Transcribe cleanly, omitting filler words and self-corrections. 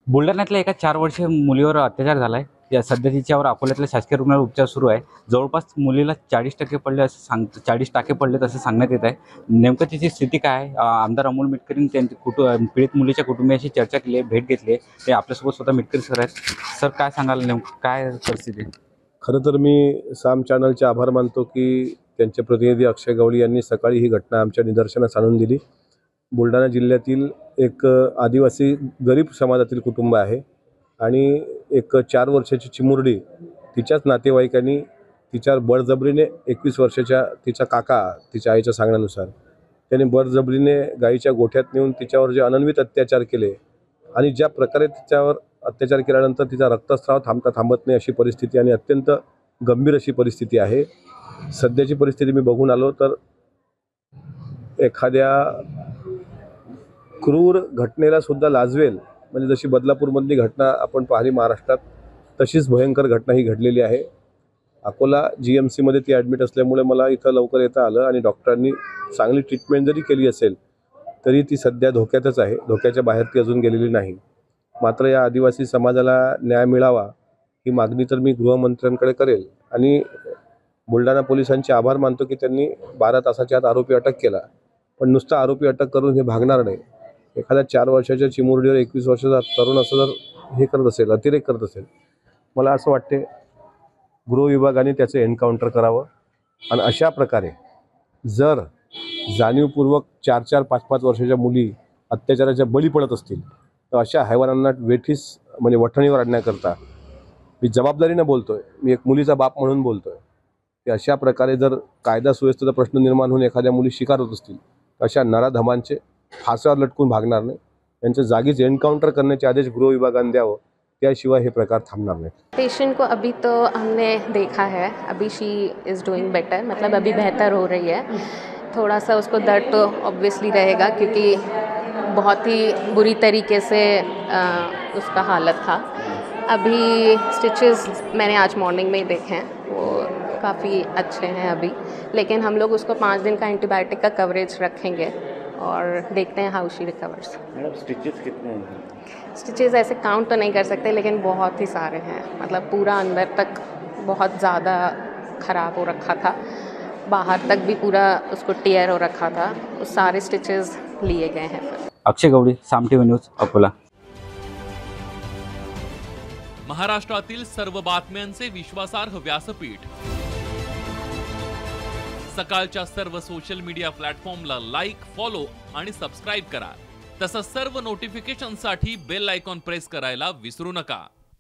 बुलढाण्यातल्या एका 4 वर्षीय मुलीवर अत्याचार झालाय. या सध्या तिच्यावर अकोल्यातल्या शासकीय रुग्णालयात उपचार सुरू आहे. जवळपास मुलीला 40% पडले असे 40 टाके पडलेत असं सांगण्यात येत आहे. नेमकं तिची स्थिती काय आहे? आमदार अमोल मिटकरींनी त्यांच्या पीडित मुलीच्या कुटुंबियाशी चर्चा केली आहे, भेट घेतली आहे. ते आपल्यासोबत स्वतः मिटकरी सर आहेत. सर, काय सांगाल, नेमकं काय परिस्थिती आहे? खरं तर मी साम चॅनलचे आभार मानतो की त्यांचे प्रतिनिधी अक्षय गवळी यांनी सकाळी ही घटना आमच्या निदर्शनास आणून दिली. बुलढाणा जिल्ह्यातील एक आदिवासी गरीब समाजातील कुटुंब आहे आणि एक 4 वर्षाची चिमुरडी तिच्याच नातेवाईकांनी तिच्यावर बळजबरीने 21 वर्षाच्या तिचा काका, तिच्या आईच्या सांगण्यानुसार त्याने बळजबरीने गाईच्या गोठ्यात नेऊन तिच्यावर जे अनन्वित अत्याचार केले आणि ज्या प्रकारे तिच्यावर अत्याचार केल्यानंतर तिचा रक्तस्राव थांबत नाही अशी परिस्थिती आणि अत्यंत गंभीर अशी परिस्थिती आहे. सध्याची परिस्थिती मी बघून आलो तर एखाद्या क्रूर घटनेला सुद्धा लाजवेल, म्हणजे जशी बदलापूरमधली घटना आपण पाहिली महाराष्ट्रात, तशीच भयंकर घटना ही घडलेली आहे. अकोला GMCमध्ये ती ॲडमिट असल्यामुळे मला इथं लवकर येता आलं आणि डॉक्टरांनी चांगली ट्रीटमेंट जरी केली असेल तरी ती सध्या धोक्यातच आहे. धोक्याच्या बाहेर ती अजून गेलेली नाही. मात्र या आदिवासी समाजाला न्याय मिळावा ही मागणी तर मी गृहमंत्र्यांकडे करेल आणि बुलढाणा पोलिसांचे आभार मानतो की त्यांनी 12 तासाच्या आत आरोपी अटक केला. पण नुसतं आरोपी अटक करून हे भागणार नाही. एखाद्या 4 वर्षाच्या चिमुरडीवर 21 वर्षाचा तरुण असं जर हे करत असेल, अतिरेक करत असेल, मला असं वाटते गृह विभागाने त्याचं एन्काउंटर करावं. आणि अशा प्रकारे जर जाणीवपूर्वक 4-4, 5-5 वर्षाच्या मुली अत्याचाराच्या बळी पडत असतील तर अशा हैवानांना वेठीस म्हणजे वठणीवर आणण्याकरता मी जबाबदारीनं बोलतोय, मी एक मुलीचा बाप म्हणून बोलतोय की अशा प्रकारे जर कायदा सुव्यवस्थेचा प्रश्न निर्माण होऊन एखाद्या मुली शिकार होत असतील तर अशा नराधमांचे फासावर लटकून भागणार नाही. त्यांच्या जागीच एन्काउंटर करण्याचे आदेश गृह विभागाने द्यावं, त्याशिवाय हे प्रकार थांबणार नाही. पेशेंट को अभी तो हमने देखा है, अभी शी इज़ डूइंग बेटर, मतलब अभी बेहतर हो रही है. थोड़ा सा उसको दर्द तो ऑब्वियसली रहेगा क्योंकि बहुत ही बुरी तरीके से उसका हालत था. अभी स्टिचेस मैंने आज मॉर्निंग में ही देखे हैं, वो काफ़ी अच्छे हैं अभी. लेकिन हम लोग उसको 5 दिन का एंटीबायोटिक का कवरेज रखेंगे और देखते हैं हाउ शी रिकवर्स. मैडम, स्टिचेस कितने हैं? स्टिचेस ऐसे काउंट तो नहीं कर सकते लेकिन बहुत ही सारे हैं. मतलब पूरा अंदर तक बहुत ज़्यादा ख़राब हो रखा था, बाहर तक भी पूरा उसको टियर हो रखा था. उस सारे स्टिचेस लिए गए हैं. अक्षय गवळी, साम TV न्यूज, अकोला. महाराष्ट्रातील सर्व बातम्यांचे विश्वासार्ह व्यासपीठ. सकाळच्या सर्व सोशल मीडिया प्लॅटफॉर्मला लाईक, फॉलो आणि सबस्क्राईब करा. तसंच सर्व नोटिफिकेशनसाठी बेल आयकॉन प्रेस करायला विसरू नका.